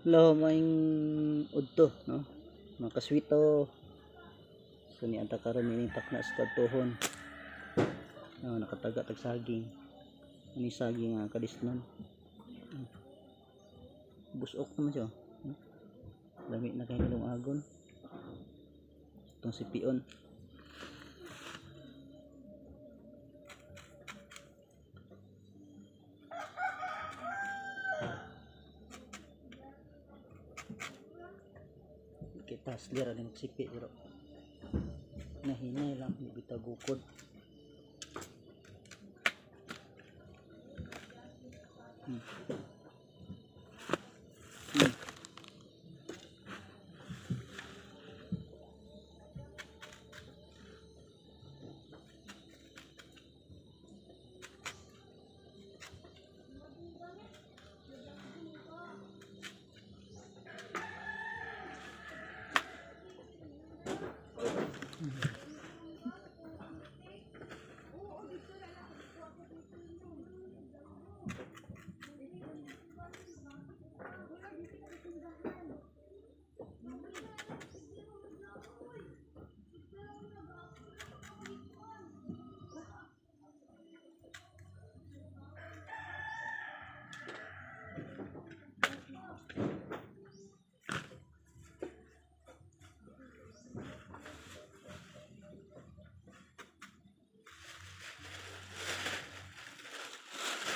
Lo maing udto no mga kaswito so ni anta karon ini takna sa kadtohon nakataga tag saging ini saging nga kadisnon busok naman siya lami na kay ilong agon itong si pion. Kita selera ng sipi pero nahinay lang bitagukod.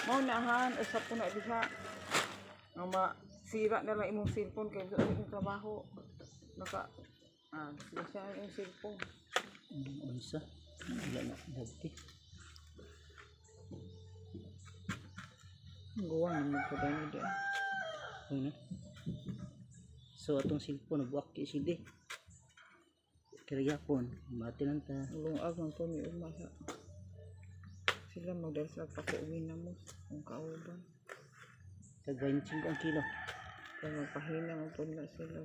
Mau nahan usap ko na diha nga masira na lang imong cellphone kay sa imong trabaho naka siya yung cellphone Unsa wala na dagti gawa naman ko tayo di na so atong cellphone nabuak ki sidi kaya pon mati lang ta lungag man po ni umasa sila model sa pakuwi na mo ang kauban tag 25 ang kilo kaya magpahina mo po na sila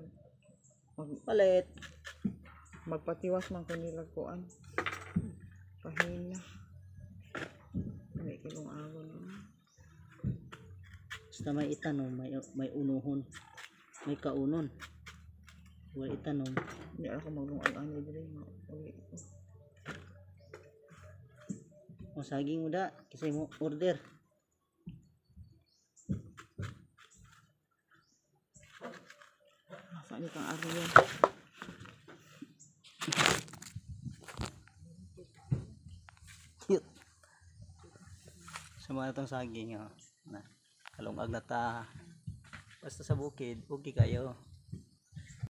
palit magpatiwas man ko nila kuan pahina may kilong agon basta may itanom may unuhon may kaunon wala itanom hindi ako maglungag ano diri o saging mo da kasi mo order masa ni kang ariyan cute sama itong saging na kalungag na ta basta sa bukid okay kayo